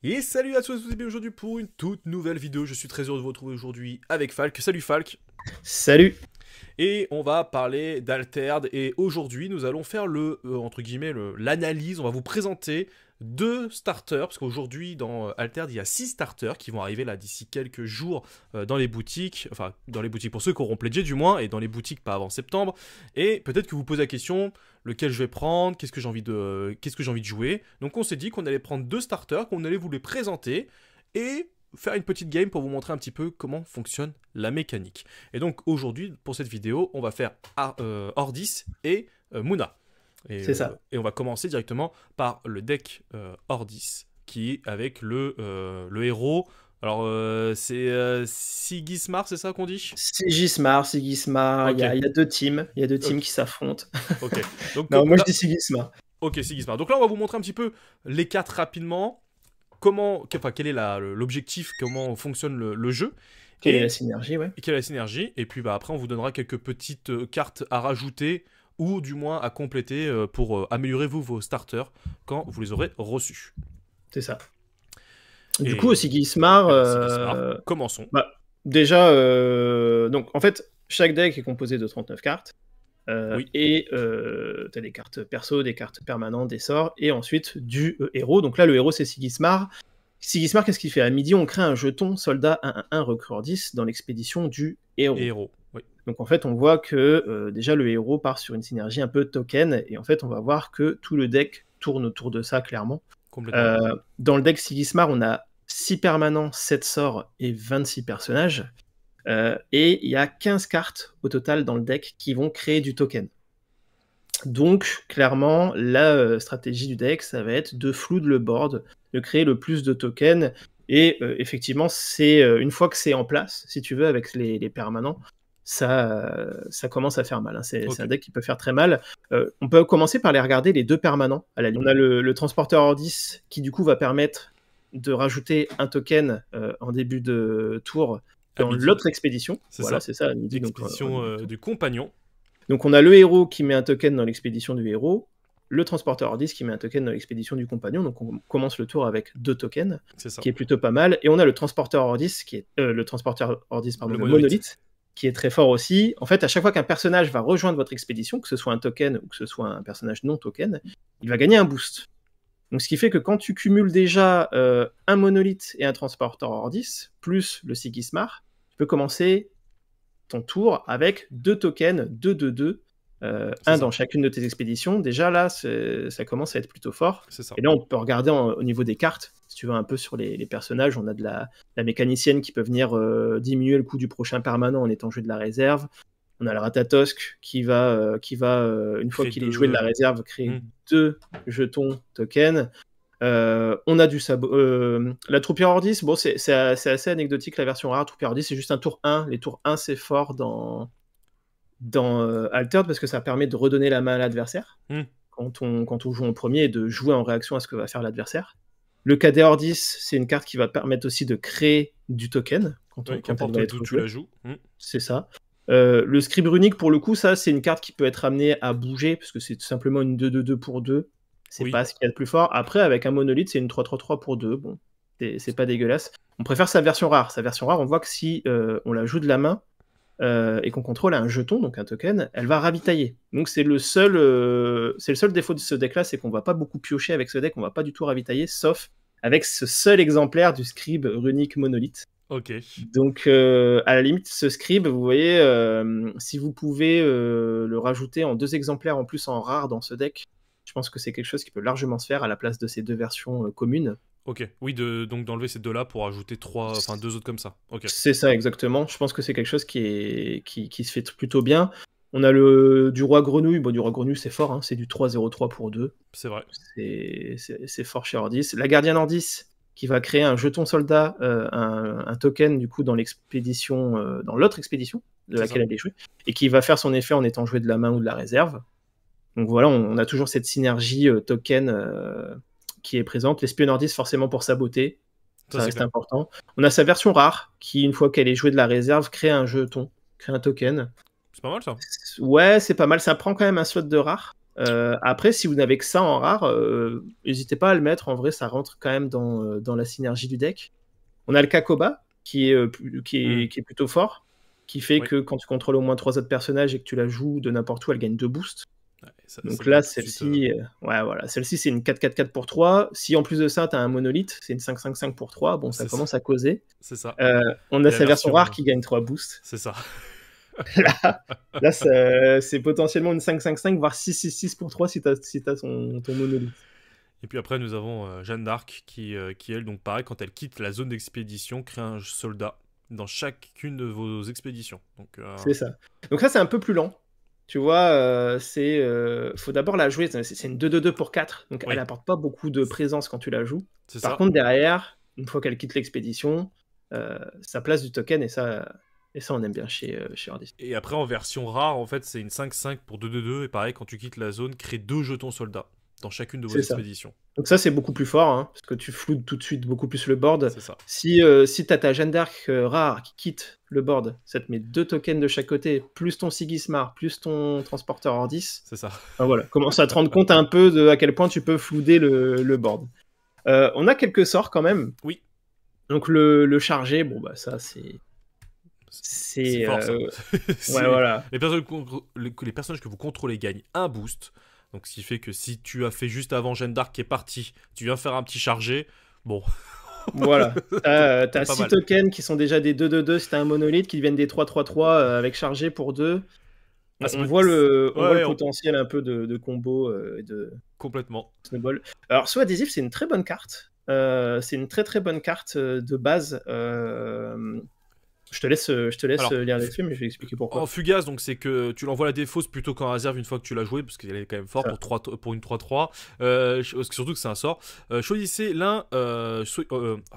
Et salut à tous et bienvenue aujourd'hui pour une toute nouvelle vidéo. Je suis très heureux de vous retrouver aujourd'hui avec Falk. Salut Falk. Salut. Et on va parler d'Alterd. Et aujourd'hui, nous allons faire entre guillemets, l'analyse. On va vous présenter deux starters. Parce qu'aujourd'hui, dans Altherd, il y a 6 starters qui vont arriver là d'ici quelques jours dans les boutiques. Enfin, dans les boutiques pour ceux qui auront pledgé du moins. Et dans les boutiques pas avant septembre. Et peut-être que vous posez la question, lequel je vais prendre, qu'est-ce que j'ai envie de jouer. Donc on s'est dit qu'on allait prendre deux starters, qu'on allait vous les présenter. Et faire une petite game pour vous montrer un petit peu comment fonctionne la mécanique. Et donc aujourd'hui, pour cette vidéo, on va faire Ordis et Muna. C'est ça. Et on va commencer directement par le deck Ordis, qui est avec le héros. Alors, c'est Sigismar, c'est ça qu'on dit? Sigismar. Ok, Il y a deux teams. Il y a deux teams ok, qui s'affrontent. ok. Donc, Non, moi je là, dis Sigismar. ok, Sigismar. Donc là, on va vous montrer un petit peu les cartes rapidement. Quel est l'objectif, comment fonctionne le jeu. Quelle est la Et synergie, ouais. quelle est la synergie. Et puis après, on vous donnera quelques petites cartes à rajouter ou du moins à compléter pour améliorer vos starters quand vous les aurez reçus. C'est ça. Du coup, au Et Sigismar, Sigismar, commençons. déjà, donc en fait, chaque deck est composé de 39 cartes. Oui, Et tu as des cartes perso, des cartes permanentes, des sorts, et ensuite du héros. Donc là, le héros, c'est Sigismar. Sigismar, qu'est-ce qu'il fait? À midi, on crée un jeton soldat 1-1 recrue 10 dans l'expédition du héros. héros. Oui, Donc en fait, on voit que déjà le héros part sur une synergie un peu token, et en fait, on va voir que tout le deck tourne autour de ça, clairement. complètement. Dans le deck Sigismar, on a 6 permanents, 7 sorts et 26 personnages. Et il y a 15 cartes au total dans le deck qui vont créer du token. Donc, clairement, la stratégie du deck, ça va être de flood le board, de créer le plus de tokens. Et effectivement, c'est une fois que c'est en place, si tu veux, avec les permanents, ça commence à faire mal. Hein. C'est Ok. un deck qui peut faire très mal. On peut commencer par les regarder, les deux permanents. À la limite. On a le transporteur Ordis qui, du coup, va permettre de rajouter un token en début de tour À dans midi, l'autre expédition. c'est Voilà, ça. c'est ça, à midi. Donc, L'expédition du compagnon. donc on a le héros qui met un token dans l'expédition du héros, le transporteur Ordis qui met un token dans l'expédition du compagnon, donc on commence le tour avec 2 tokens, C'est ça. qui est plutôt pas mal, et on a le transporteur Ordis, le transporteur Ordis, pardon, Le le monolithe. monolithe, qui est très fort aussi. En fait, à chaque fois qu'un personnage va rejoindre votre expédition, que ce soit un token ou que ce soit un personnage non token, il va gagner un boost. Donc ce qui fait que quand tu cumules déjà un monolithe et un transporteur Ordis, plus le Sigismar, tu peux commencer ton tour avec 2 tokens, 2-2-2, un C'est ça. dans chacune de tes expéditions. Déjà là, ça commence à être plutôt fort. C'est ça. Et là, on peut regarder au niveau des cartes, si tu veux, un peu sur les personnages. On a de la mécanicienne qui peut venir diminuer le coût du prochain permanent en étant joué de la réserve. On a le Ratatosk qui va une fois Créer qu'il est deux. joué de la réserve, créer Hmm. 2 jetons tokens. On a du sabot. La troupière Ordis, bon, c'est assez anecdotique la version rare. Troupière Ordis, c'est juste un tour 1. Les tours 1, c'est fort dans Altered parce que ça permet de redonner la main à l'adversaire Hmm. quand on joue en premier et de jouer en réaction à ce que va faire l'adversaire. Le Cadet Ordis, c'est une carte qui va permettre aussi de créer du token quand Oui, elle qu'importe va d'où être tu jouée. la joues. Hmm. C'est ça. Le Scribe Runique, pour le coup, ça, c'est une carte qui peut être amenée à bouger, parce que c'est tout simplement une 2-2-2 pour 2. C'est Oui. pas ce qu'il y a de plus fort. Après, avec un monolithe, c'est une 3-3-3 pour 2. Bon, c'est pas dégueulasse. On préfère sa version rare. Sa version rare, on voit que si on la joue de la main et qu'on contrôle un jeton, donc un token, elle va ravitailler. Donc c'est le seul défaut de ce deck-là, c'est qu'on va pas beaucoup piocher avec ce deck, on va pas du tout ravitailler, sauf avec ce seul exemplaire du Scribe Runique Monolithe. Ok. Donc, à la limite, ce scribe, vous voyez, si vous pouvez le rajouter en 2 exemplaires en plus en rare dans ce deck, je pense que c'est quelque chose qui peut largement se faire à la place de ces 2 versions communes. Ok. Oui, donc d'enlever ces deux-là pour ajouter deux autres comme ça. Ok. C'est ça, exactement. Je pense que c'est quelque chose qui se fait plutôt bien. On a du Roi Grenouille. Bon, du Roi Grenouille, c'est fort, hein, c'est du 3-0-3 pour 2. C'est vrai. C'est fort chez Ordis. La Gardienne Ordis, qui va créer un jeton soldat, un token du coup dans l'expédition, dans l'autre expédition de C'est laquelle ça. elle est jouée, et qui va faire son effet en étant joué de la main ou de la réserve. Donc voilà, on a toujours cette synergie token qui est présente. L'espion Ordis, forcément pour sa beauté, Ça, ça c'est reste clair. important. On a sa version rare, qui une fois qu'elle est jouée de la réserve, crée un jeton, crée un token. C'est pas mal ça. Ouais, c'est pas mal, ça prend quand même un slot de rare. Après, si vous n'avez que ça en rare, n'hésitez pas à le mettre. En vrai, ça rentre quand même dans la synergie du deck. On a le Kakoba, qui est plutôt fort, qui fait que quand tu contrôles au moins 3 autres personnages et que tu la joues de n'importe où, elle gagne 2 boosts. Donc là, celle-ci, voilà, celle-ci c'est une 4-4-4 pour 3. Si en plus de ça, tu as un monolithe, c'est une 5-5-5 pour 3. Bon, ça commence à causer. C'est ça. On a sa version rare qui gagne 3 boosts. C'est ça. Là c'est potentiellement une 5-5-5, voire 6-6-6 pour 3 si tu as ton monolithe. Et puis après, nous avons Jeanne d'Arc qui, elle, donc pareil, quand elle quitte la zone d'expédition, crée un soldat dans chacune de vos expéditions. C'est ça. Donc ça, c'est un peu plus lent. Tu vois, faut d'abord la jouer. C'est une 2-2-2 pour 4. Donc elle apporte pas beaucoup de présence quand tu la joues. Par contre, derrière, une fois qu'elle quitte l'expédition, ça place du token et ça on aime bien chez Ordis. Et après, en version rare, en fait, c'est une 5-5 pour 2-2-2. Et pareil, quand tu quittes la zone, crée 2 jetons soldats dans chacune de vos expéditions. Donc ça, c'est beaucoup plus fort, hein, parce que tu floutes tout de suite beaucoup plus le board. C'est ça. Si tu as ta Jeanne d'Arc rare qui quitte le board, ça te met 2 tokens de chaque côté, plus ton Sigismar, plus ton transporteur Ordis. C'est ça. Enfin, voilà, commence à te rendre compte un peu de à quel point tu peux flouder le board. On a quelques sorts quand même. Oui. Donc le chargé, bon bah ça c'est fort, ça. Ouais, voilà. Les personnages que vous contrôlez gagnent un boost. Donc, ce qui fait que si tu as fait juste avant Jeanne d'Arc qui est parti, tu viens faire un petit chargé, bon. Voilà. T'as 6 tokens qui sont déjà des 2-2-2 si t'as un monolithe, qui deviennent des 3-3-3 avec chargé pour 2. On voit le potentiel un peu de combo et de... Complètement. Snowball. Alors, So Adhesive, c'est une très bonne carte. C'est une très très bonne carte de base. Je te laisse lire les films, mais je vais expliquer pourquoi. En fugace, donc c'est que tu l'envoies à la défausse plutôt qu'en réserve une fois que tu l'as joué, parce qu'elle est quand même forte pour une 3-3. Surtout que c'est un sort. Choisissez l'un.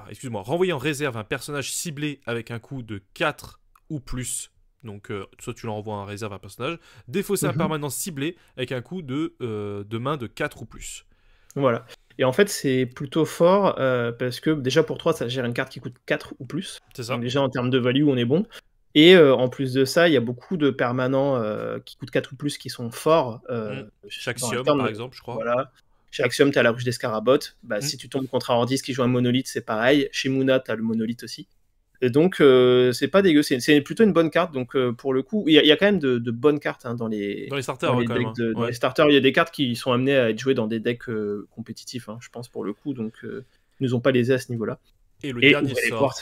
Excuse-moi. Renvoyez en réserve un personnage ciblé avec un coût de 4 ou plus. Donc, soit tu l'envoies en réserve à un personnage. Défausser un permanent ciblé avec un coût de main de 4 ou plus. Voilà. Et en fait, c'est plutôt fort parce que déjà pour 3, ça gère une carte qui coûte 4 ou plus. C'est ça. Donc déjà en termes de value, on est bon. Et en plus de ça, il y a beaucoup de permanents qui coûtent 4 ou plus qui sont forts. Chez Axiom, par exemple, je crois. Voilà. Chez Axiom, tu as la ruche d'Escarabot. Si tu tombes contre un Ordis qui joue un monolithe, c'est pareil. Chez Muna, tu as le monolithe aussi. Et donc, c'est pas dégueu. C'est plutôt une bonne carte. Donc, pour le coup, il y a quand même de bonnes cartes dans les starters. Dans les starters, il y a des cartes qui sont amenées à être jouées dans des decks compétitifs, je pense, pour le coup. Donc, ils nous ont pas lésés à ce niveau-là. Et le dernier sort.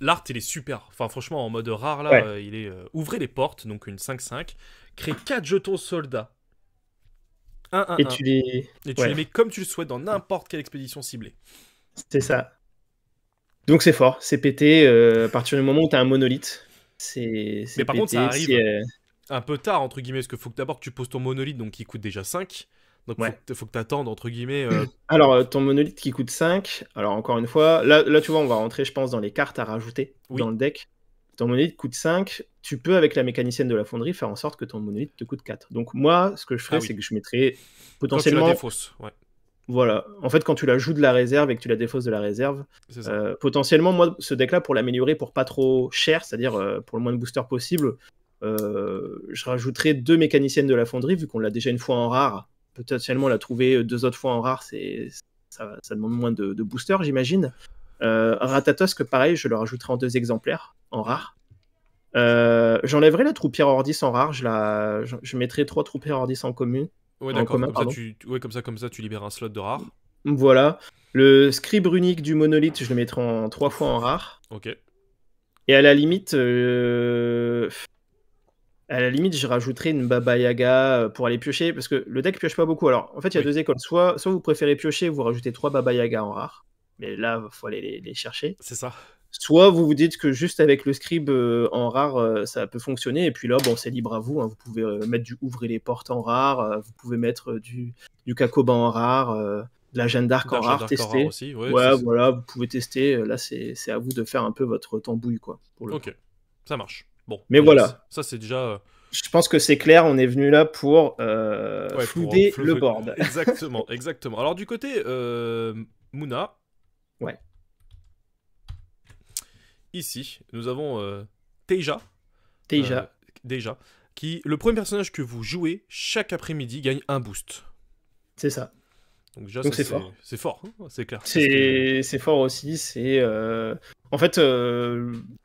L'art, il est super. Enfin, franchement, en mode rare, là, il est... Ouvrez les portes, donc une 5-5. Crée 4 jetons soldats. 1-1-1. Et tu les mets comme tu le souhaites dans n'importe quelle expédition ciblée. C'est ça. Donc c'est fort, c'est pété à partir du moment où tu as un monolithe. Mais par contre, ça arrive un peu tard, entre guillemets, parce qu'il faut que d'abord que tu poses ton monolithe, donc qui coûte déjà 5. Donc faut que tu attendes, entre guillemets... Alors, ton monolithe qui coûte 5, alors encore une fois, là tu vois, on va rentrer, je pense, dans les cartes à rajouter dans le deck. Ton monolithe coûte 5, tu peux, avec la mécanicienne de la fonderie, faire en sorte que ton monolithe te coûte 4. Donc moi, ce que je ferais, c'est que je mettrais potentiellement... Quand tu la défausses, Voilà. En fait, quand tu la joues de la réserve et que tu la défausses de la réserve, potentiellement, moi, ce deck-là, pour l'améliorer pour pas trop cher, c'est-à-dire pour le moins de boosters possible, je rajouterais 2 mécaniciennes de la fonderie, vu qu'on l'a déjà une fois en rare. Potentiellement, la trouver 2 autres fois en rare, ça demande moins de boosters, j'imagine. Ratatosk, pareil, je le rajouterai en 2 exemplaires, en rare. J'enlèverai la troupière Ordis en rare, je mettrai 3 troupières Ordis en commune. Ouais, d'accord. Comme ça, tu libères un slot de rare. Voilà. Le scribe runique du monolithe, je le mettrai en 3 fois en rare. Ok. Et à la limite, je rajouterai une Baba Yaga pour aller piocher, parce que le deck pioche pas beaucoup. Alors, en fait, il y a 2 écoles. Soit vous préférez piocher, vous rajoutez 3 Baba Yaga en rare. Mais là, il faut aller les chercher. C'est ça. Soit vous vous dites que juste avec le scribe en rare, ça peut fonctionner, et puis là, bon, c'est libre à vous. Vous pouvez mettre du Ouvrez les portes en rare, vous pouvez mettre du Kakoba en rare, de la Jeanne d'Arc en rare, tester. Voilà, vous pouvez tester. Là, c'est à vous de faire un peu votre tambouille, quoi. Ok, ça marche. Bon, mais voilà. Ça, c'est déjà... Je pense que c'est clair, on est venu là pour flouder le board. Exactement. Alors, du côté Muna... Ouais. Ici, nous avons Teija. Le premier personnage que vous jouez chaque après-midi gagne un boost. C'est ça. Donc déjà, Donc ça, c'est fort. C'est fort, hein, c'est clair. C'est fort aussi. En fait,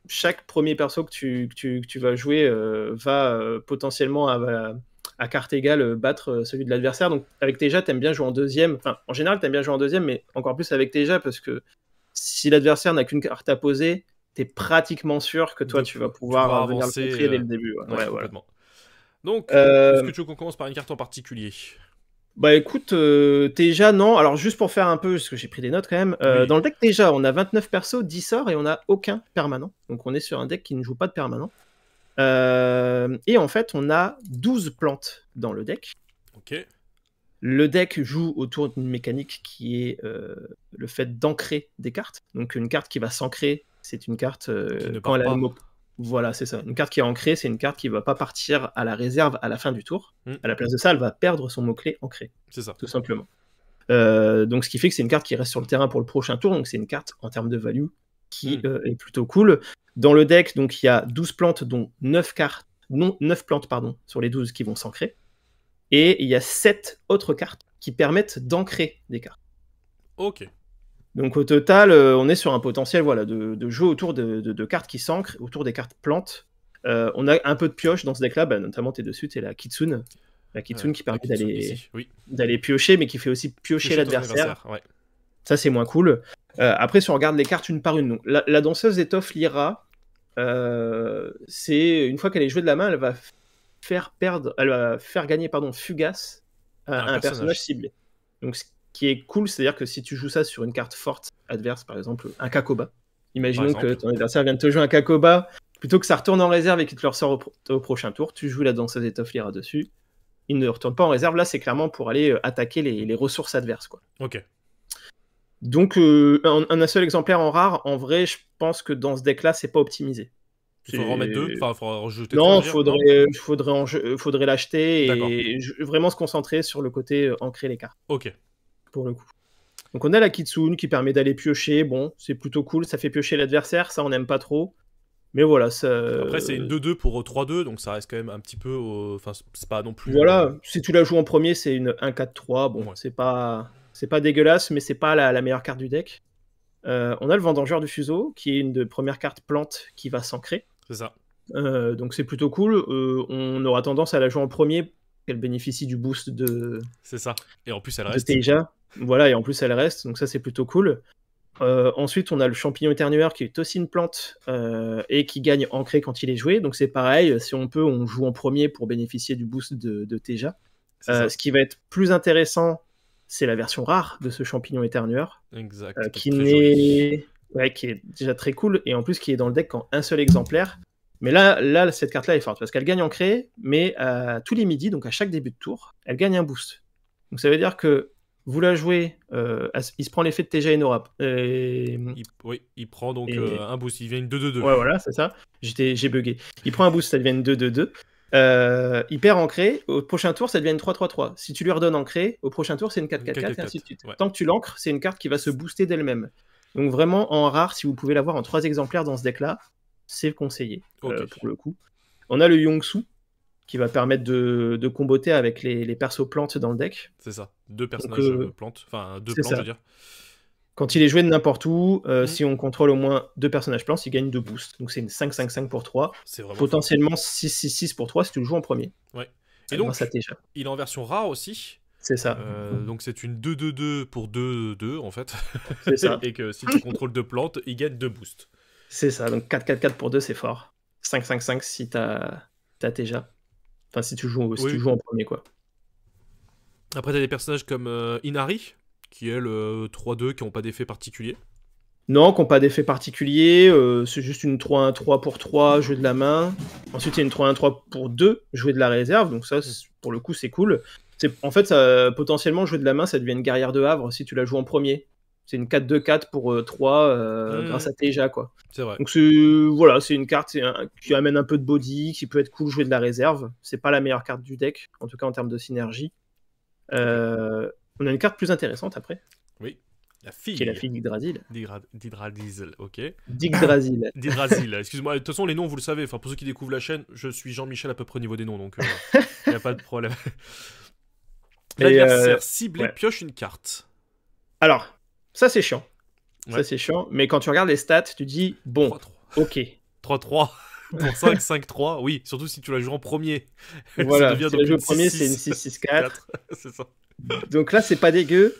chaque premier perso que tu vas jouer va potentiellement à carte égale battre celui de l'adversaire. Donc avec Teja, t'aimes bien jouer en deuxième. Enfin, en général, t'aimes bien jouer en deuxième, mais encore plus avec Teja, parce que si l'adversaire n'a qu'une carte à poser, t'es pratiquement sûr que toi, tu vas pouvoir venir le contrer dès le début. Ouais, complètement. Donc, Euh, est-ce que tu veux qu'on commence par une carte en particulier? Bah écoute, Teja, non. Alors juste pour faire un peu, parce que j'ai pris des notes quand même, Oui. dans le deck Teja, on a 29 persos, 10 sorts, et on a aucun permanent. Donc on est sur un deck qui ne joue pas de permanent. Et en fait, on a 12 plantes dans le deck. Ok. Le deck joue autour d'une mécanique qui est le fait d'ancrer des cartes. Donc une carte qui va s'ancrer, c'est une carte quand elle a le mot. Voilà, c'est ça. Une carte qui est ancrée, c'est une carte qui va pas partir à la réserve à la fin du tour. À la place de ça, elle va perdre son mot-clé ancré. C'est ça. Tout simplement. Donc ce qui fait que c'est une carte qui reste sur le terrain pour le prochain tour. Donc c'est une carte en termes de value qui est plutôt cool. Dans le deck, donc il y a 12 plantes, dont 9 plantes sur les 12 qui vont s'ancrer. Et il y a 7 autres cartes qui permettent d'ancrer des cartes. Ok. Donc au total, on est sur un potentiel de jouer autour de cartes qui s'ancrent, autour des cartes plantes. On a un peu de pioche dans ce deck-là, notamment t'es dessus, t'es la Kitsune. La Kitsune qui permet d'aller piocher, mais qui fait aussi piocher l'adversaire. Ouais. Ça, c'est moins cool. Après, si on regarde les cartes une par une, donc, la danseuse étoffe Lyra, c'est une fois qu'elle est jouée de la main, elle va faire gagner Fugace à un personnage ciblé. Donc ce qui est cool, c'est-à-dire que si tu joues ça sur une carte forte adverse, par exemple un Kakoba, imaginons que ton adversaire vient de te jouer un Kakoba, plutôt que ça retourne en réserve et qu'il te le ressort au prochain tour, tu joues la danseuse étoffe Lyra dessus, il ne retourne pas en réserve. Là, c'est clairement pour aller attaquer les ressources adverses, quoi. Ok. Donc un seul exemplaire en rare, en vrai, je pense que dans ce deck-là, c'est pas optimisé. Il faudra en mettre 2, enfin, il faudra rajouter 3. Non, faudrait l'acheter et vraiment se concentrer sur le côté ancrer les cartes. Ok. Pour le coup. Donc on a la Kitsune qui permet d'aller piocher. Bon, c'est plutôt cool, ça fait piocher l'adversaire, ça on n'aime pas trop. Mais voilà, ça... Après, c'est une 2-2 pour 3-2, donc ça reste quand même un petit peu... Enfin, c'est pas non plus... Voilà, si tu la joues en premier, c'est une 1-4-3. Bon, c'est pas dégueulasse, mais c'est pas la meilleure carte du deck. On a le Vendangeur du Fuseau, qui est une de première carte plante qui va s'ancrer. C'est ça. Donc c'est plutôt cool. On aura tendance à la jouer en premier, qu'elle bénéficie du boost de... C'est ça. Et en plus, elle reste. Teja. Voilà, et en plus, elle reste. Donc ça, c'est plutôt cool. Ensuite, on a le Champignon Éternueur, qui est aussi une plante et qui gagne ancré quand il est joué. Donc c'est pareil, si on peut, on joue en premier pour bénéficier du boost de Teja. Ce qui va être plus intéressant, c'est la version rare de ce Champignon Éternueur. Exact. Qui est déjà très cool, et en plus qui est dans le deck en un seul exemplaire. Mais là cette carte-là est forte, parce qu'elle gagne ancré, mais tous les midis, donc à chaque début de tour, elle gagne un boost. Donc ça veut dire que vous la jouez, il se prend l'effet de Teja et Nora. Il prend donc un boost, il vient une 2-2-2. Ouais, voilà, c'est ça. J'ai bugué. Il prend un boost, ça devient une 2-2-2. Il perd ancré, au prochain tour ça devient une 3-3-3. Si tu lui redonnes ancré, au prochain tour c'est une 4-4-4 et ainsi de suite. Ouais. Tant que tu l'ancres, c'est une carte qui va se booster d'elle-même. Donc vraiment en rare, si vous pouvez l'avoir en 3 exemplaires dans ce deck là, c'est conseillé pour le coup. On a le Yongsu qui va permettre de comboter avec les persos plantes dans le deck. C'est ça, 2 personnages plantes, enfin 2 plantes, je veux dire. Quand il est joué de n'importe où, si on contrôle au moins 2 personnages plantes, il gagne 2 boosts. Donc c'est une 5-5-5 pour 3. C'est vraiment potentiellement 6-6-6 pour 3 si tu le joues en premier. Ouais. Et donc, ça il est en version rare aussi. C'est ça. Donc c'est une 2-2-2 pour 2-2 en fait. C'est ça. Et que si tu contrôles 2 plantes, il gagne 2 boosts. C'est ça, donc 4-4-4 pour 2 c'est fort. 5-5-5 si t'as Teja. Enfin si tu joues en premier quoi. Après t'as des personnages comme Inari, qui est le 3-2 qui n'ont pas d'effet particulier. Non, qui n'ont pas d'effet particulier, c'est juste une 3-1-3 pour 3, jouer de la main. Ensuite, il y a une 3-1-3 pour 2, jouer de la réserve, donc ça, pour le coup, c'est cool. En fait, ça, potentiellement, jouer de la main, ça devient une guerrière de Havre si tu la joues en premier. C'est une 4-2-4 pour 3 grâce à Teja, quoi. C'est vrai. Donc, c'est une carte qui amène un peu de body, qui peut être cool jouer de la réserve. C'est pas la meilleure carte du deck, en tout cas en termes de synergie. On a une carte plus intéressante après. Oui. La qui est la fille fille d'Yggdrasil. d'Yggdrasil, ok. D'Yggdrasil. D'Yggdrasil, excuse-moi. De toute façon, les noms, vous le savez. Enfin, pour ceux qui découvrent la chaîne, je suis Jean-Michel à peu près au niveau des noms, donc il n'y a pas de problème. Et, L'adversaire ciblé ouais. pioche une carte. Alors, ça c'est chiant. Ouais. Ça c'est chiant. Mais quand tu regardes les stats, tu dis, bon, 3-3. ok. 3-3 pour 5, 5-3. Oui, surtout si tu la joues en premier. Voilà, Ça devient si donc la joue au une premier, c'est une 6-6-4. 6-6-4. C'est ça. Donc là, c'est pas dégueu.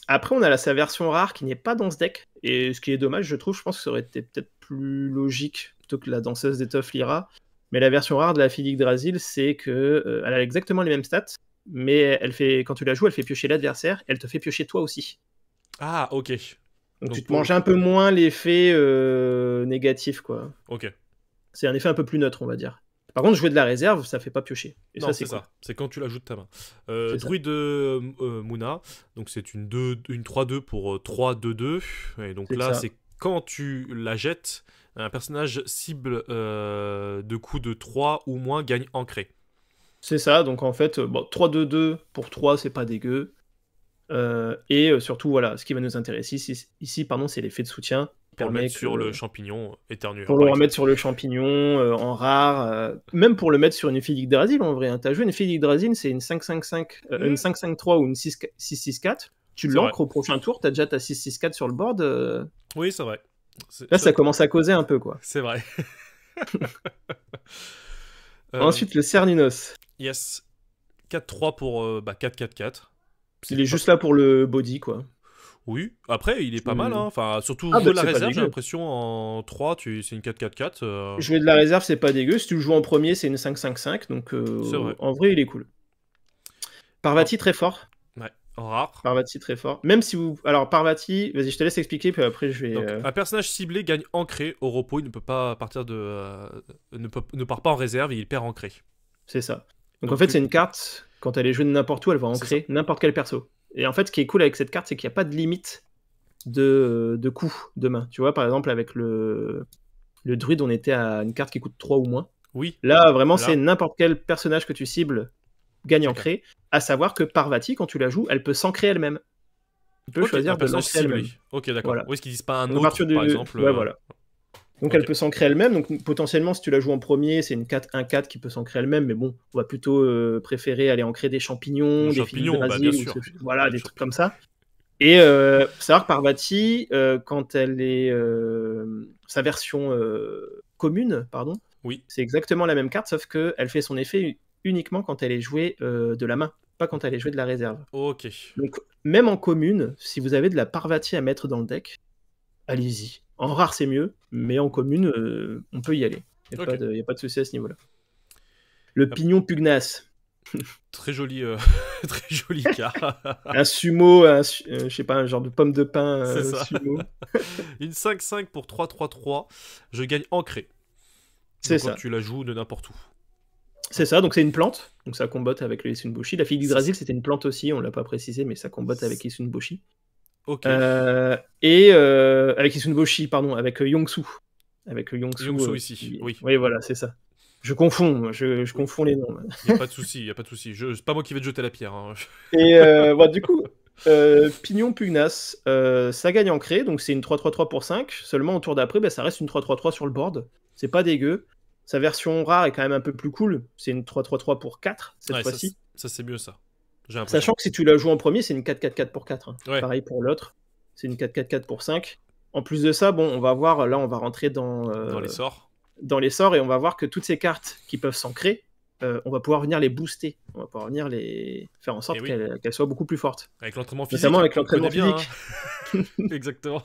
Après, on a sa version rare qui n'est pas dans ce deck. Et ce qui est dommage, je trouve, je pense que ça aurait été peut-être plus logique plutôt que la danseuse d'étoffe Lyra. Mais la version rare de la fille d'Yggdrasil, c'est que elle a exactement les mêmes stats, mais elle fait, quand tu la joues, elle fait piocher l'adversaire, elle te fait piocher toi aussi. Ah, ok. Donc tu te manges un peu moins l'effet négatif, quoi. Ok. C'est un effet un peu plus neutre, on va dire. Par contre, jouer de la réserve, ça fait pas piocher. Et Non, ça, c'est cool. ça. C'est quand tu la joues de ta main. C'est ça. Druide Muna. Donc c'est une 3-2 pour 3-2-2. Et donc C'est là, ça. c'est quand tu la jettes, un personnage cible de coups de 3 ou moins gagne ancré. C'est ça, donc en fait, bon, 3-2-2 pour 3, c'est pas dégueu. Et surtout, voilà, ce qui va nous intéresser ici, pardon, c'est l'effet de soutien. Pour le Permet mettre sur que- le champignon éternueur. Pour par le exemple. remettre sur le champignon, en rare, même pour le mettre sur une fille d'Yggdrasil, en vrai. Hein. T'as joué une fille d'Yggdrasil, c'est une 5-5-5, une 5-5-3 ou une 6-6-4. Tu C'est l'ancres au prochain tour, t'as déjà ta 6-6-4 sur le board. Oui, c'est vrai. Là, ça commence à causer un peu, quoi. C'est vrai. Ensuite, le Cerninos. Yes. 4-3 pour 4-4-4. Il est juste là pour le body, quoi. Oui, après il est pas mal, hein. Enfin, surtout Ah, jouer bah, de la c'est pas réserve, j'ai dégueu. l'impression en 3, c'est une 4-4-4. Jouer de la réserve, c'est pas dégueu. Si tu le joues en premier, c'est une 5-5-5. Donc, C'est vrai. en vrai, il est cool. Parvati, très fort. Ouais, en rare. Parvati, très fort. Même si vous. Alors, Parvati, vas-y, je te laisse expliquer, puis après, je vais. Donc, un personnage ciblé gagne ancré au repos, il ne peut pas partir ne part pas en réserve, il perd ancré. C'est ça. Donc, Donc, en fait, c'est une carte, quand elle est jouée de n'importe où, elle va ancrer n'importe quel perso. Et en fait, ce qui est cool avec cette carte, c'est qu'il n'y a pas de limite de coups de main. Tu vois, par exemple, avec le druide, on était à une carte qui coûte 3 ou moins. Oui. Là, vraiment, Là. c'est n'importe quel personnage que tu cibles gagne Ok. ancré. À savoir que Parvati, quand tu la joues, elle peut s'ancrer elle-même. Tu peux Ok, choisir un de personnage l'ancrer elle-même. ciblé. Ok, d'accord. Voilà. Ou est-ce qu'ils disent pas un Donc, à autre, partir par exemple Ouais, voilà. Donc Ok. elle peut s'ancrer elle-même. Donc potentiellement, si tu la joues en premier, c'est une 4-1-4 qui peut s'ancrer elle-même. Mais bon, on va plutôt préférer aller ancrer des champignons, des champignons, filles bah, de bien sûr. voilà, des Des trucs comme ça. Et faut savoir que Parvati, quand elle est sa version commune, pardon, Oui. c'est exactement la même carte, sauf qu'elle fait son effet uniquement quand elle est jouée de la main, pas quand elle est jouée de la réserve. Ok. Donc même en commune, si vous avez de la Parvati à mettre dans le deck, allez-y. En rare, c'est mieux, mais en commune, on peut y aller. Il n'y a pas de souci à ce niveau-là. Le pignon pugnace. Très joli, très joli carte. Un sumo, je sais pas, un genre de pomme de pin C'est ça. sumo. Une 5-5 pour 3-3-3. Je gagne ancré. C'est Donc, ça. quand tu la joues de n'importe où. C'est ça, donc c'est une plante. Donc ça combatte avec le Isunboshi. La fille d'Yggdrasil, c'était une plante aussi, on l'a pas précisé, mais ça combatte avec Isunboshi. Ok. Et avec Isunboshi, pardon, avec Yongsu. Avec Yongsu. Yongsu ici, oui. Oui, voilà, c'est ça. Je confonds, je confonds les noms. Il n'y a pas de souci, il n'y a pas de souci. C'est pas moi qui vais te jeter la pierre. Hein. Et bon, du coup, Pignon Pugnace, ça gagne ancré, donc c'est une 3-3-3 pour 5. Seulement au tour d'après, ça reste une 3-3-3 sur le board. C'est pas dégueu. Sa version rare est quand même un peu plus cool. C'est une 3-3-3 pour 4 cette fois-ci. Ça c'est mieux ça. Sachant que si tu la joues en premier, c'est une 4-4-4 pour 4. Hein. Ouais. Pareil pour l'autre. C'est une 4-4-4 pour 5. En plus de ça, bon, on va voir, là on va rentrer dans les sorts. Dans les sorts, et on va voir que toutes ces cartes qui peuvent s'ancrer, on va pouvoir venir les booster. On va pouvoir venir les faire en sorte qu'elles soient beaucoup plus fortes. Avec l'entraînement physique. Notamment avec l'entraînement physique. Bien, hein. Exactement.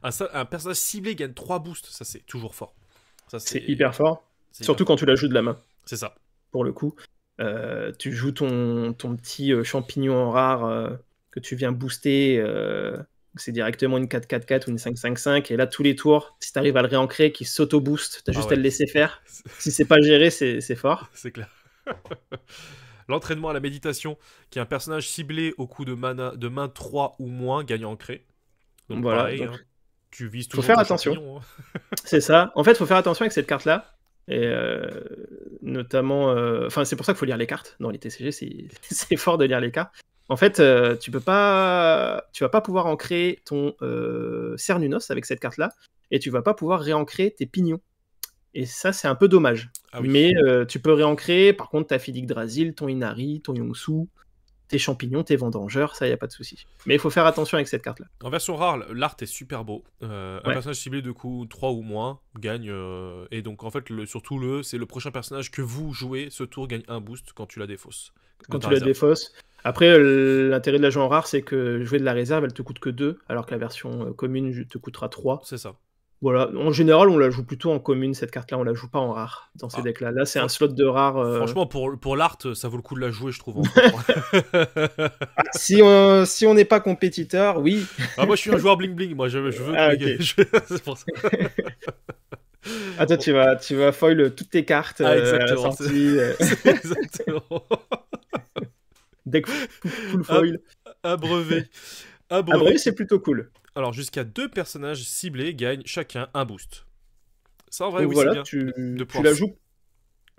Un personnage ciblé gagne 3 boosts. Ça, c'est toujours fort. C'est hyper fort. Surtout quand tu la joues de la main. C'est ça. Pour le coup. Tu joues ton petit champignon en rare que tu viens booster. C'est directement une 4-4-4 ou une 5-5-5. Et là, tous les tours, si tu arrives à le réancrer, qui s'auto-boost, tu as juste à le laisser faire. Si c'est pas géré, c'est fort. C'est clair. L'entraînement à la méditation, qui est un personnage ciblé au coup de main 3 ou moins, gagne ancré. Donc voilà, pareil, donc, tu vises toujours. Faut faire attention. Hein. C'est ça. En fait, il faut faire attention avec cette carte-là. Et notamment... Enfin, c'est pour ça qu'il faut lire les cartes. Dans les TCG, c'est fort de lire les cartes. En fait, tu vas pas pouvoir ancrer ton Cernunnos avec cette carte-là, et tu vas pas pouvoir réancrer tes pignons. Et ça, c'est un peu dommage. Ah oui. Mais tu peux réancrer, par contre, ta Yggdrasil, ton Inari, ton Yongsu, tes champignons, tes vendangeurs, ça, y a pas de souci. Mais il faut faire attention avec cette carte-là. En version rare, l'art est super beau. Un Ouais. personnage ciblé de coup 3 ou moins gagne. Et donc en fait, surtout c'est le prochain personnage que vous jouez, ce tour gagne un boost quand tu la défausses. Quand tu la défausses. Après, l'intérêt de la jouer en rare, c'est que jouer de la réserve, elle te coûte que 2, alors que la version commune te coûtera 3. C'est ça. Voilà, en général, on la joue plutôt en commune, cette carte-là, on la joue pas en rare dans ces decks-là. Là, c'est un slot de rare. Franchement, pour l'art, ça vaut le coup de la jouer, je trouve. Si on n'est pas compétiteur, oui. Ah, moi, je suis un joueur bling-bling, moi, je veux okay. C'est pour ça. Ah, toi, tu vas foil toutes tes cartes à la sortie. Exactement. Deck full foil. Abreuvé. Abreuvé, c'est plutôt cool. Alors, jusqu'à 2 personnages ciblés gagnent chacun un boost. Ça, en vrai, donc oui, voilà, c'est bien. tu la joues.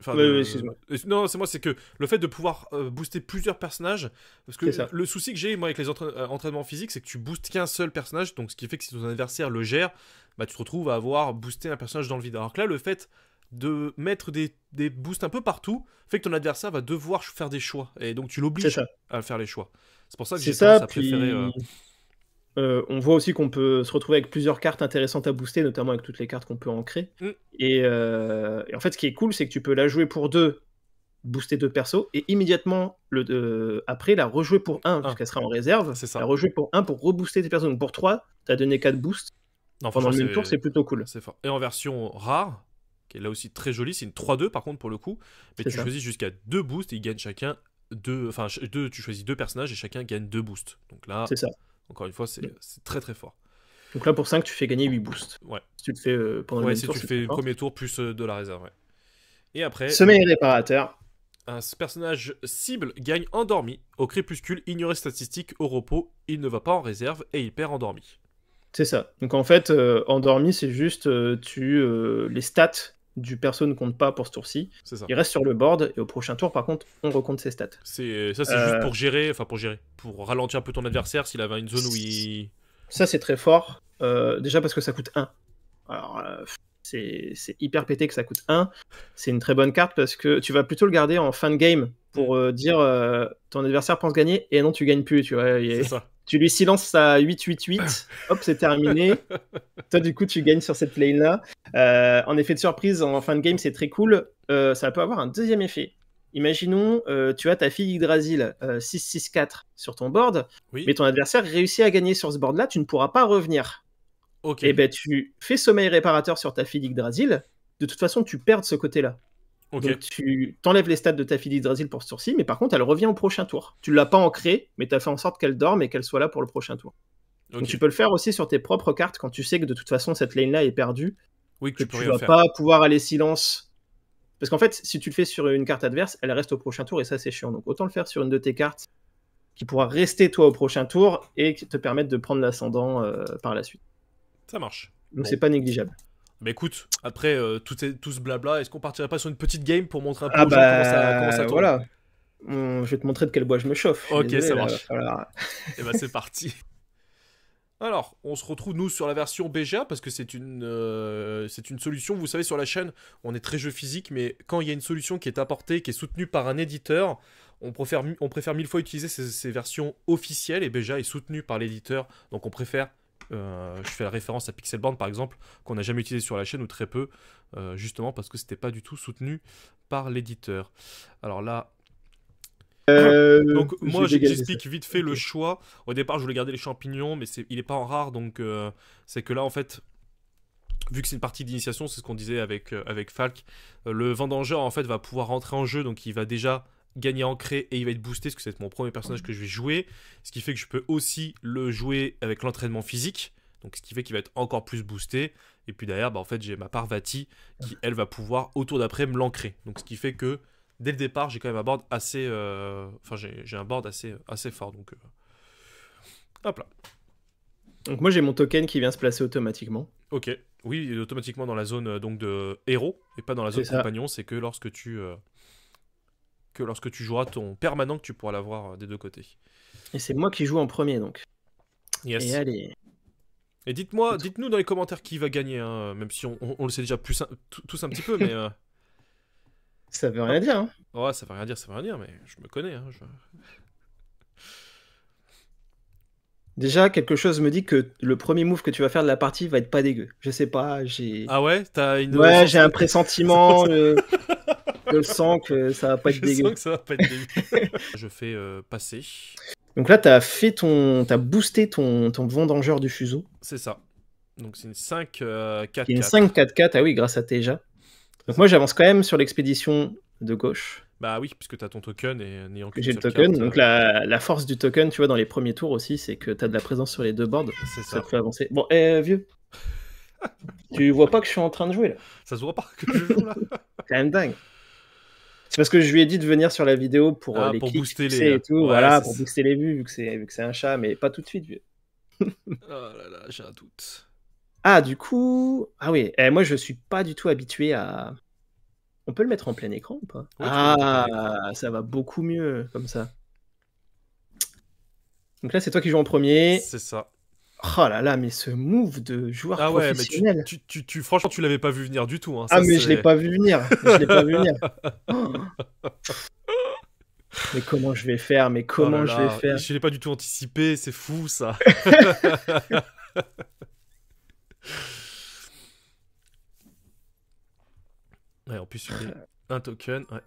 Enfin, excuse-moi. Non, c'est que le fait de pouvoir booster plusieurs personnages, parce que le souci que j'ai moi avec les entraînements physiques, c'est que tu boostes qu'un seul personnage, donc ce qui fait que si ton adversaire le gère, bah tu te retrouves à avoir boosté un personnage dans le vide. Alors que là, le fait de mettre des boosts un peu partout fait que ton adversaire va devoir faire des choix, et donc tu l'obliges à faire les choix. C'est pour ça que j'ai tendance à préférer... on voit aussi qu'on peut se retrouver avec plusieurs cartes intéressantes à booster, notamment avec toutes les cartes qu'on peut ancrer. Et en fait, ce qui est cool, c'est que tu peux la jouer pour 2, booster 2 persos, et immédiatement après la rejouer pour 1, puisqu'elle sera en réserve. C'est ça. La rejouer pour 1 pour rebooster tes persos. Donc pour 3, tu as donné 4 boosts. Pendant le même tour, c'est plutôt cool. C'est fort. Et en version rare, qui est là aussi très jolie, c'est une 3-2 par contre pour le coup, mais tu choisis jusqu'à 2 boosts et ils gagnent chacun 2. Enfin, tu choisis 2 personnages et chacun gagne 2 boosts. Donc là. C'est ça. Encore une fois, c'est très très fort. Donc là, pour 5, tu fais gagner 8 boosts. Ouais. Si tu le fais pendant le même tour. Si tu fais le premier tour plus de la réserve, ouais. Et après... Sommeil réparateur. Un personnage cible gagne endormi. Au crépuscule, ignorer statistiques, au repos, il ne va pas en réserve et il perd endormi. C'est ça. Donc en fait, endormi, c'est juste les stats du perso ne comptent pas pour ce tour-ci. Il reste sur le board et au prochain tour, par contre, on recompte ses stats. Ça, c'est juste pour gérer, pour ralentir un peu ton adversaire s'il avait une zone où il... Ça, c'est très fort. Déjà parce que ça coûte 1. Alors, c'est hyper pété que ça coûte 1. C'est une très bonne carte parce que tu vas plutôt le garder en fin de game pour dire ton adversaire pense gagner et non, tu gagnes plus. Tu vois, c'est ça. Tu lui silences à 8-8-8, hop, c'est terminé. Toi, du coup, tu gagnes sur cette lane-là. En effet de surprise, en fin de game, c'est très cool. Ça peut avoir un deuxième effet. Imaginons, tu as ta fille Yggdrasil 6-6-4 sur ton board, mais ton adversaire réussit à gagner sur ce board-là, tu ne pourras pas revenir. Et ben, tu fais sommeil réparateur sur ta fille Yggdrasil. De toute façon, tu perds de ce côté-là. Donc tu t'enlèves les stats de ta fille Yggdrasil pour ce tour-ci, mais par contre elle revient au prochain tour. Tu l'as pas ancrée, mais tu as fait en sorte qu'elle dorme et qu'elle soit là pour le prochain tour. Donc tu peux le faire aussi sur tes propres cartes quand tu sais que de toute façon cette lane-là est perdue. Oui, que tu vas pas pouvoir aller silence. Parce qu'en fait, si tu le fais sur une carte adverse, elle reste au prochain tour et ça c'est chiant. Donc autant le faire sur une de tes cartes qui pourra rester toi au prochain tour et te permettre de prendre l'ascendant par la suite. Ça marche. Donc c'est pas négligeable. Mais écoute, après tout ce blabla, est-ce qu'on partirait pas sur une petite game pour montrer un peu aux gens comment ça tourne ? Voilà. Je vais te montrer de quel bois je me chauffe. Ok, désolé, ça marche. Et bah c'est parti. Alors, on se retrouve nous sur la version BGA parce que c'est une solution. Vous savez, sur la chaîne, on est très jeu physique, mais quand il y a une solution qui est apportée, qui est soutenue par un éditeur, on préfère 1000 fois utiliser ces versions officielles et BGA est soutenu par l'éditeur, donc on préfère. Je fais la référence à Pixelborn par exemple, qu'on n'a jamais utilisé sur la chaîne ou très peu, justement parce que c'était pas du tout soutenu par l'éditeur. Alors là, donc moi j'explique vite fait le choix. Au départ je voulais garder les champignons, mais il est pas en rare, donc c'est que là en fait, vu que c'est une partie d'initiation, c'est ce qu'on disait avec Falk, le vendangeur en fait va pouvoir rentrer en jeu, donc il va déjà gagner ancré et il va être boosté parce que c'est mon premier personnage que je vais jouer, ce qui fait que je peux aussi le jouer avec l'entraînement physique, donc ce qui fait qu'il va être encore plus boosté, et puis derrière en fait j'ai ma Parvati qui elle va pouvoir au tour d'après me l'ancrer, donc ce qui fait que dès le départ j'ai quand même un board assez j'ai un board assez fort, donc hop là. Donc moi j'ai mon token qui vient se placer automatiquement. Ok, oui, il est automatiquement dans la zone donc de héros et pas dans la zone compagnon, c'est que lorsque tu que lorsque tu joueras ton permanent que tu pourras l'avoir des deux côtés. Et c'est moi qui joue en premier, donc. Yes. Et allez. Et dites-nous dans les commentaires qui va gagner, hein, même si on le sait déjà tous un petit peu, mais... Ça veut rien dire, hein. Ouais, ça veut rien dire, mais je me connais. Hein, Déjà, quelque chose me dit que le premier move que tu vas faire de la partie va être pas dégueu. Je sais pas, j'ai... Ah ouais, t'as une... Ouais, j'ai un pressentiment, je sens que ça va pas être Je dégueu. sens que ça va pas être dégueu. Je fais passer. Donc là, t'as boosté ton vendangeur du fuseau. C'est ça. Donc c'est une 5-4-4. Qui est une 5-4-4, ah oui, grâce à Teja. Donc moi, j'avance quand même sur l'expédition de gauche. Bah oui, puisque t'as ton token et n'ayant Que qu'une j'ai le seule token. carte, Donc la force du token, tu vois, dans les premiers tours aussi, c'est que t'as de la présence sur les deux boards. c'est Ça ça. te fait avancer. Bon, vieux. Tu vois pas que je suis en train de jouer là? Ça se voit pas que je joue là. C'est quand même dingue. C'est parce que je lui ai dit de venir sur la vidéo pour les pour clics, booster succès les... et tout, Ouais, voilà, c'est pour ça. booster les vues, vu que c'est un chat, mais pas tout de suite, vieux. Oh là là, j'ai un doute. Ah, du coup... Ah oui, moi je suis pas du tout habitué à... On peut le mettre en plein écran ou pas? Ouais, tu peux le mettre en plein Ah, ça va beaucoup mieux comme ça. Donc là, c'est toi qui joues en premier. C'est ça. Oh là là, mais ce move de joueur Ah ouais, mais professionnel. franchement, tu l'avais pas vu venir du tout. Hein. Ah, Ça, mais je l'ai pas vu venir. Je l'ai pas vu venir. Oh. Mais comment je vais faire? Mais Oh comment là je vais là, faire? je l'ai pas du tout anticipé, c'est fou ça. Ouais, en plus, un token, ouais.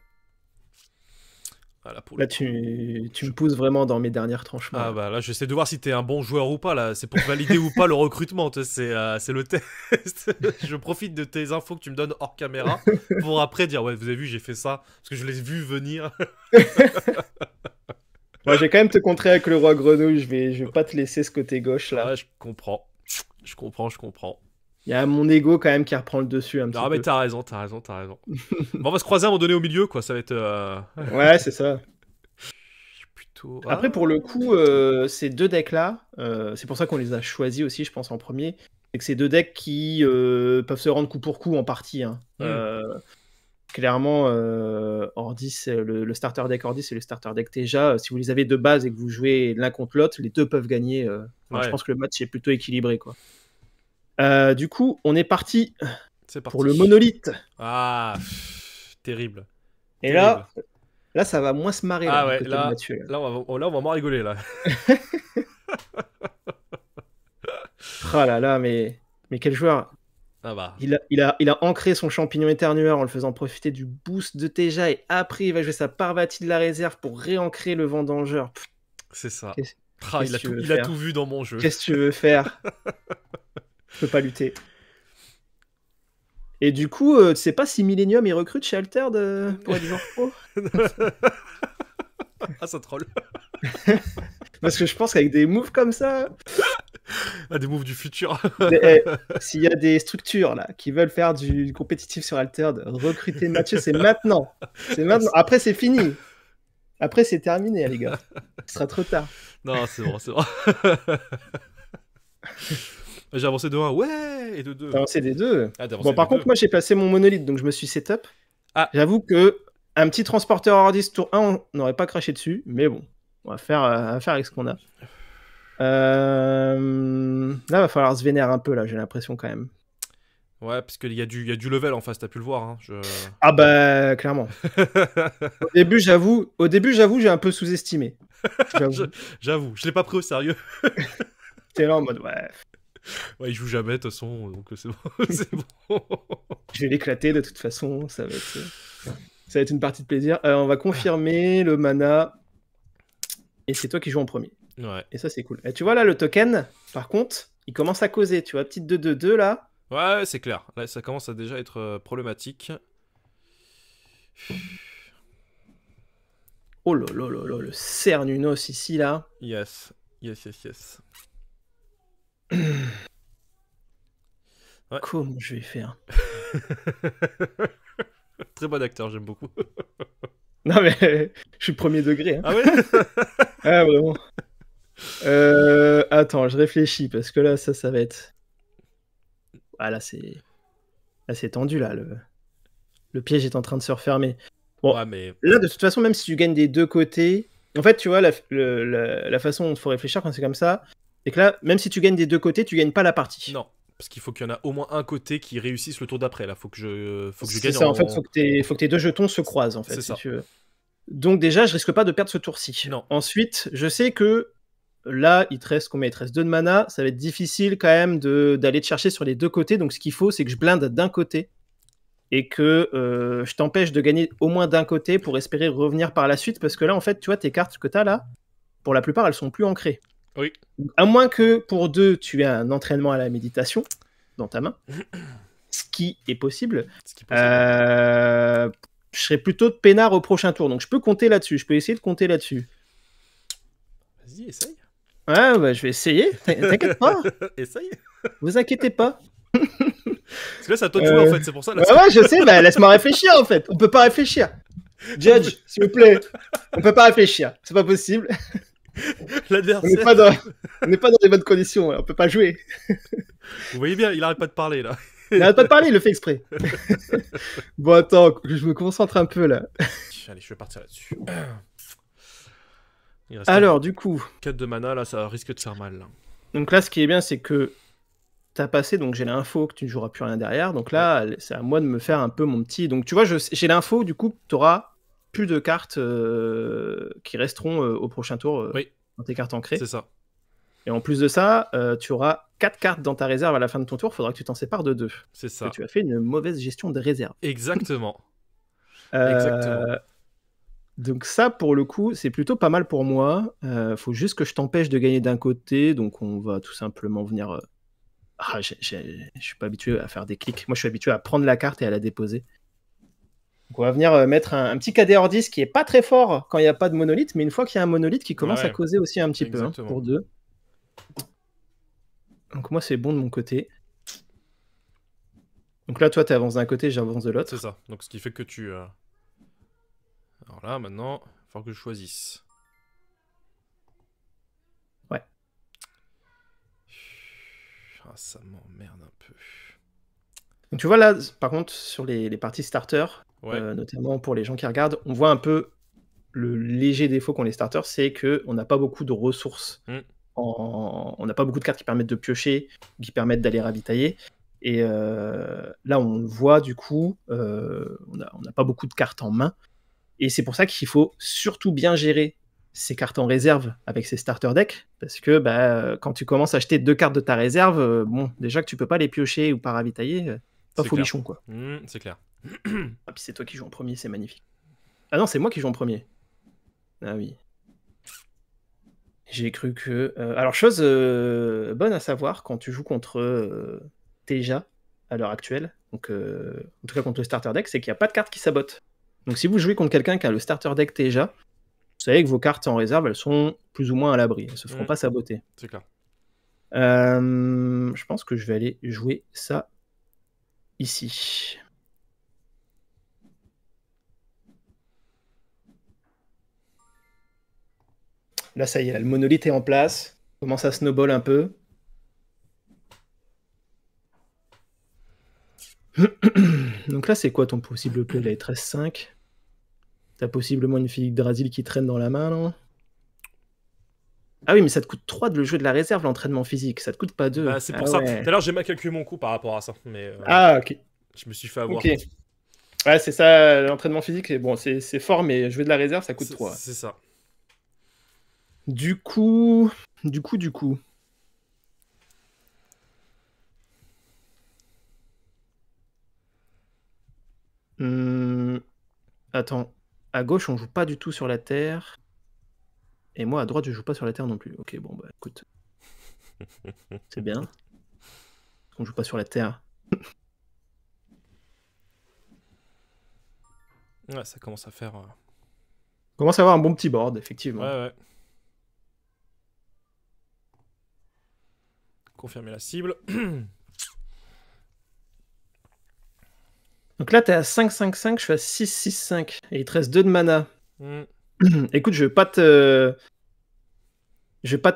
Voilà, pour Là, tu me pousses vraiment dans mes dernières tranches. Ah bah là, j'essaie de voir si t'es un bon joueur ou pas, là. C'est pour valider ou pas le recrutement, c'est le test. Je profite de tes infos que tu me donnes hors caméra pour après dire, ouais, vous avez vu, j'ai fait ça, parce que je l'ai vu venir. Moi, je vais quand même te contrer avec le roi grenouille, je vais pas te laisser ce côté gauche, là. Ouais, je comprends. Je comprends. Il y a mon ego quand même qui reprend le dessus un petit peu. Ah mais t'as raison. Bon, on va se croiser à un moment donné au milieu, quoi, ça va être... Ouais, c'est ça. Plutôt... Après, pour le coup, ces deux decks-là, c'est pour ça qu'on les a choisis aussi, je pense, en premier. C'est que ces deux decks qui peuvent se rendre coup pour coup en partie. Hein. Clairement, Ordis, le starter deck Ordis et le starter deck Teja, si vous les avez de base et que vous jouez l'un contre l'autre, les deux peuvent gagner. Ouais. Je pense que le match est plutôt équilibré, quoi. Du coup, on est parti pour le monolithe. Ah, terrible. Et là, ça va moins se marrer. Ah là, ouais, côté là, de Mathieu, là, on va moins rigoler, là. Oh là là, mais quel joueur. Ah bah. Il a ancré son champignon éternueur en le faisant profiter du boost de Teja et après il va jouer sa Parvati de la réserve pour réancrer le vendangeur. C'est ça. Il a tout vu dans mon jeu. Qu'est-ce que tu veux faire? Je peux pas lutter. Et du coup, tu sais pas si Millennium il recrute chez Altered pour être joueur pro? Ah, ça troll. Parce que je pense qu'avec des moves comme ça... Ah, des moves du futur. S'il y a des structures là qui veulent faire du compétitif sur Altered, recruter Mathieu, c'est maintenant. C'est maintenant. Après, c'est fini. Après, c'est terminé, les gars. Ce sera trop tard. Non, c'est bon. J'ai avancé de 1, ouais, et de 2. T'as avancé des deux. Ah, bon, par contre, moi, j'ai placé mon monolithe, donc je me suis setup. Ah. J'avoue que un petit transporteur Ordis tour 1, on n'aurait pas craché dessus, mais bon, on va faire avec ce qu'on a. Là, va falloir se vénérer un peu, là, j'ai l'impression quand même. Ouais, parce qu'il y a du level en face, t'as pu le voir. Hein. Ah bah, clairement. Au début, j'avoue, j'ai un peu sous-estimé. J'avoue, je l'ai pas pris au sérieux. T'es là en mode, ouais. Ouais, il joue jamais, de toute façon, donc c'est bon. C'est bon. Je vais l'éclater, de toute façon, ça va être une partie de plaisir. On va confirmer le mana, et c'est toi qui joues en premier. Ouais. Et ça, c'est cool. Et tu vois, là, le token, par contre, il commence à causer, tu vois, petite 2-2-2, là. Ouais, c'est clair. Là, ça commence à déjà être problématique. Oh là là là là, le Cernunos ici, là. Yes. Ouais. Comment je vais faire? Très bon acteur, j'aime beaucoup. Non, mais je suis premier degré. Hein. Ah ouais. Ah, vraiment. Attends, je réfléchis, parce que là, ça va être... Ah, là, c'est tendu, là. Le piège est en train de se refermer. Bon, Ouais, mais... là, de toute façon, même si tu gagnes des deux côtés, en fait, tu vois, la façon dont il faut réfléchir quand c'est comme ça, c'est que là, même si tu gagnes des deux côtés, tu gagnes pas la partie. Non, parce qu'il faut qu'il y en a au moins un côté qui réussisse le tour d'après, là. Faut que je C'est gagne ça, en... en fait, faut que tes deux jetons se croisent, en fait, C'est si ça. tu veux. Donc déjà, je risque pas de perdre ce tour-ci. Non. Ensuite, je sais que là, il te reste combien? Il te reste 2 de mana. Ça va être difficile quand même d'aller te chercher sur les deux côtés. Donc ce qu'il faut, c'est que je blinde d'un côté et que je t'empêche de gagner au moins d'un côté pour espérer revenir par la suite. Parce que là, en fait, tu vois, tes cartes que tu as là, pour la plupart, elles sont plus ancrées. Oui. Donc, à moins que pour deux, tu aies un entraînement à la méditation dans ta main, ce qui est possible. Je serais plutôt de peinard au prochain tour. Donc je peux compter là-dessus. Je peux essayer de compter là-dessus. Vas-y, essaye. Ouais, bah, je vais essayer. T'inquiète pas. Essaye. Vous inquiétez pas. Parce que là, c'est à toi de jouer, en fait. C'est pour ça. Là, ouais, je sais. Bah, laisse-moi réfléchir, en fait. On peut pas réfléchir. Judge, s'il vous plaît. On peut pas réfléchir. C'est pas possible. L'adversaire... On n'est pas dans les bonnes conditions. On peut pas jouer. Vous voyez bien, il arrête pas de parler, là. Il arrête pas de parler, il le fait exprès. Bon, attends, je me concentre un peu, là. Allez, je vais partir là-dessus. Alors, du coup... 4 de mana, là, ça risque de faire mal. Là. Donc là, ce qui est bien, c'est que t'as passé, donc j'ai l'info que tu ne joueras plus rien derrière. Donc là, c'est à moi de me faire un peu mon petit... Donc tu vois, j'ai l'info, du coup, tu auras plus de cartes qui resteront au prochain tour dans tes cartes ancrées. C'est ça. Et en plus de ça, tu auras 4 cartes dans ta réserve à la fin de ton tour. Il faudra que tu t'en sépares de 2. C'est ça. Parce que tu as fait une mauvaise gestion de réserve. Exactement. Exactement. Donc ça, pour le coup, c'est plutôt pas mal pour moi. Faut juste que je t'empêche de gagner d'un côté. Donc on va tout simplement venir... je suis pas habitué à faire des clics. Moi, je suis habitué à prendre la carte et à la déposer. Donc on va venir mettre un petit KD Ordis qui est pas très fort quand il n'y a pas de monolithe, mais une fois qu'il y a un monolithe qui commence à causer aussi un petit peu pour 2. Donc moi, c'est bon de mon côté. Donc là, toi, tu avances d'un côté, j'avance de l'autre. C'est ça. Donc ce qui fait que tu... Alors là, maintenant, il va falloir que je choisisse. Ouais. Ah, ça m'emmerde un peu. Donc tu vois là, par contre, sur les parties starter, notamment pour les gens qui regardent, on voit un peu le léger défaut qu'ont les starters, c'est qu'on n'a pas beaucoup de ressources. On n'a pas beaucoup de cartes qui permettent de piocher, qui permettent d'aller ravitailler. Et là, on le voit, du coup, on n'a pas beaucoup de cartes en main. Et c'est pour ça qu'il faut surtout bien gérer ces cartes en réserve avec ces starter decks, parce que quand tu commences à acheter 2 cartes de ta réserve, bon, déjà que tu peux pas les piocher ou pas ravitailler, pas folichon, quoi. C'est clair. Ah, puis c'est toi qui joues en premier, c'est magnifique. Ah non, c'est moi qui joue en premier. Ah oui. J'ai cru que... alors, chose bonne à savoir, quand tu joues contre Teja, à l'heure actuelle, donc en tout cas contre le starter deck, c'est qu'il n'y a pas de carte qui sabote. Donc si vous jouez contre quelqu'un qui a le starter deck Teja, vous savez que vos cartes en réserve, elles sont plus ou moins à l'abri. Elles se feront pas saboter. C'est clair. Je pense que je vais aller jouer ça ici. Là, ça y est, là, le monolithe est en place. Commence à snowball un peu. Donc là, c'est quoi ton possible play? Là, 13-5. T'as possiblement une fille Drasil qui traîne dans la main, non? Ah oui, mais ça te coûte 3 de le jouer de la réserve, l'entraînement physique. Ça te coûte pas 2. Bah, c'est pour ça. Tout à l'heure, j'ai mal calculé mon coup par rapport à ça. Mais, ok. Je me suis fait avoir. Ok. Ouais, c'est ça, l'entraînement physique. Bon, c'est fort, mais jouer de la réserve, ça coûte 3. C'est ça. Du coup... Attends. À gauche, on joue pas du tout sur la terre. Et moi, à droite, je joue pas sur la terre non plus. Ok, bon, bah écoute. C'est bien. On joue pas sur la terre. Ouais, ça commence à faire... Commence à avoir un bon petit board, effectivement. Ouais. Confirmer la cible. Donc là, t'es à 5-5-5, je suis à 6-6-5. Et il te reste 2 de mana. Écoute, je vais pas te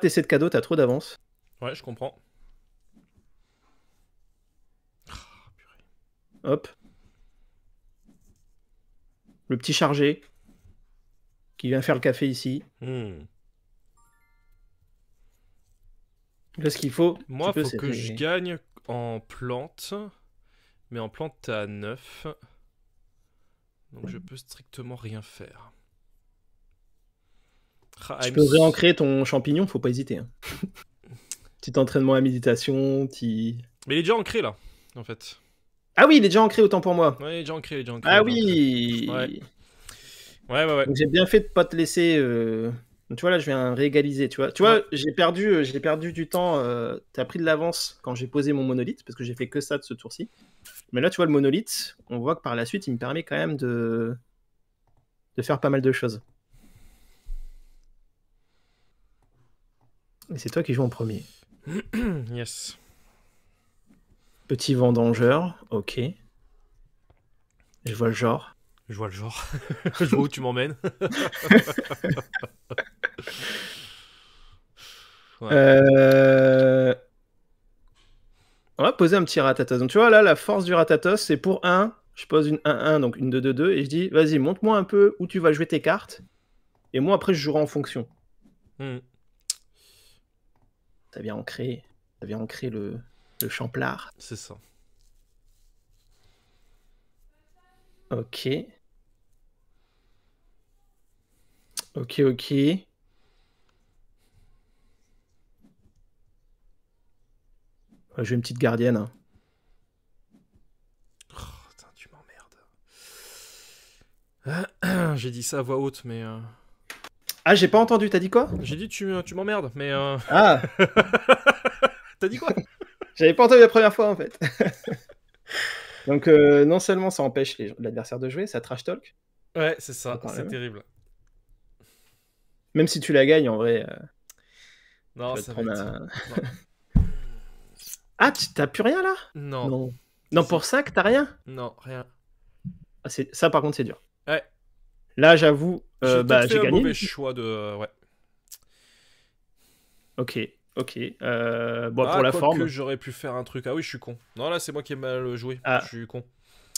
laisser de cadeau, t'as trop d'avance. Ouais, je comprends. Hop. le petit chargé qui vient faire le café ici. Là, ce qu'il faut, moi, faut que je gagne en plante. Mais en plante, t'es à 9. Donc je peux strictement rien faire. Tu peux réancrer ton champignon, faut pas hésiter. Hein. Petit entraînement à méditation, Mais il est déjà ancré là, en fait. Ah oui, il est déjà ancré, autant pour moi. Ouais, il est déjà ancré, Ah oui. Ouais. Donc j'ai bien fait de pas te laisser. Tu vois là, je viens réégaliser. Tu vois, j'ai perdu du temps. T'as pris de l'avance quand j'ai posé mon monolithe parce que j'ai fait que ça de ce tour-ci. Mais là, tu vois le monolithe, on voit que par la suite, il me permet quand même de faire pas mal de choses. Et c'est toi qui joues en premier. Yes. Petit vendangeur, ok. Je vois le genre. Je vois où tu m'emmènes. Ouais. On va poser un petit Ratatos. Donc tu vois là, la force du Ratatos, c'est pour 1. Je pose une 1-1, donc une 2-2-2, et je dis, vas-y, montre-moi un peu où tu vas jouer tes cartes. Et moi, après, je jouerai en fonction. Ça vient ancrer le champlard. C'est ça. Ok. Je vais une petite gardienne. Hein. Oh, putain, tu m'emmerdes. J'ai dit ça à voix haute, mais... Ah, j'ai pas entendu, t'as dit quoi? J'ai dit tu m'emmerdes, mais... Ah. T'as dit quoi? J'avais pas entendu la première fois, en fait. Donc, non seulement ça empêche l'adversaire de jouer, ça trash talk. Ouais, c'est ça, c'est terrible. Même si tu la gagnes, en vrai... non, ça va être... Ah, t'as plus rien, là? Non. Non, pour 5, t'as rien? Non, rien. Ah, ça, par contre, c'est dur. Ouais. Là, j'avoue, j'ai gagné. Un mauvais choix de... Ouais. Ok. Pour la forme... j'aurais pu faire un truc. Ah oui, je suis con. Non, là, c'est moi qui ai mal joué. Je suis con.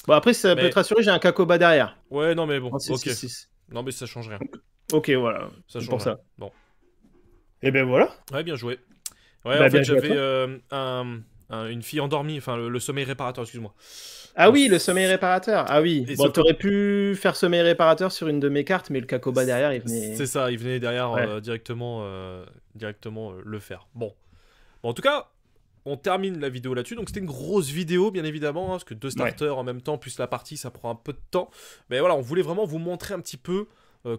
Bon, après, ça peut te rassurer, j'ai un Kakoba derrière. Ouais, non, mais bon, ok. 6. Non, mais ça change rien. Ok, voilà. Ça change pour rien. Ça. Bon. Et ben voilà. Ouais, bien joué. Ouais, en fait, j'avais une fille endormie, enfin, le sommeil réparateur, excuse-moi. Ah oui, le sommeil réparateur. Ah oui. Et bon, t'aurais pu faire sommeil réparateur sur une de mes cartes, mais le Kakoba derrière, il venait... C'est ça, il venait derrière directement le faire. Bon, en tout cas... On termine la vidéo là-dessus, donc c'était une grosse vidéo bien évidemment, hein, parce que 2 starters en même temps, plus la partie, ça prend un peu de temps. Mais voilà, on voulait vraiment vous montrer un petit peu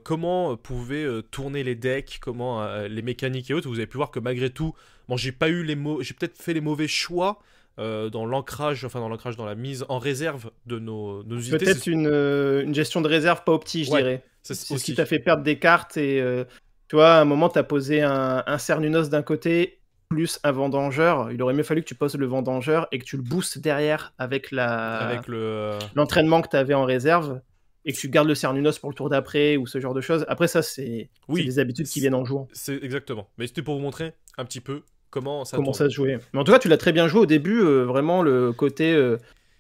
comment pouvaient tourner les decks, comment les mécaniques et autres. Vous avez pu voir que malgré tout, bon, j'ai peut-être fait les mauvais choix dans l'ancrage, dans la mise en réserve de nos unités. Peut-être une gestion de réserve pas optique, je dirais. C'est ce qui t'a fait perdre des cartes et tu vois, à un moment, t'as posé un Cernunos d'un côté plus un vendangeur. Il aurait mieux fallu que tu poses le vendangeur et que tu le boostes derrière avec l'entraînement que tu avais en réserve et que tu gardes le Cernunos pour le tour d'après ou ce genre de choses. Après ça, c'est des habitudes qui viennent en jouant. C'est exactement. Mais c'était pour vous montrer un petit peu comment ça se jouait. Mais en tout cas, tu l'as très bien joué au début. Vraiment, le côté...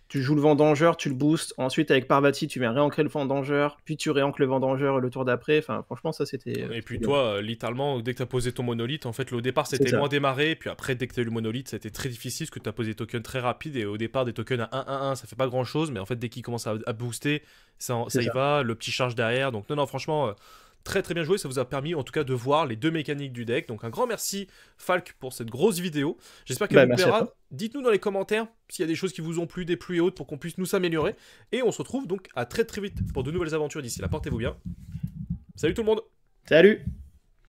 tu joues le vendangeur, tu le boostes. Ensuite, avec Parvati, tu viens réancrer le vendangeur. Puis tu réancres le vendangeur le tour d'après. Enfin, franchement, ça, c'était... Et puis toi, littéralement, dès que tu as posé ton monolithe, en fait, au départ, c'était loin démarré. Puis après, dès que tu as eu le monolithe, c'était très difficile parce que tu as posé des tokens très rapides. Et au départ, des tokens à 1-1-1, ça fait pas grand-chose. Mais en fait, dès qu'ils commencent à booster, ça y va. Le petit charge derrière. Donc non, franchement... très très bien joué, ça vous a permis en tout cas de voir les 2 mécaniques du deck. Donc un grand merci Falk pour cette grosse vidéo. J'espère qu'elle vous plaira. Dites-nous dans les commentaires s'il y a des choses qui vous ont plu, des pluies et autres pour qu'on puisse nous s'améliorer. Et on se retrouve donc à très très vite pour de nouvelles aventures. D'ici là, portez-vous bien. Salut tout le monde. Salut.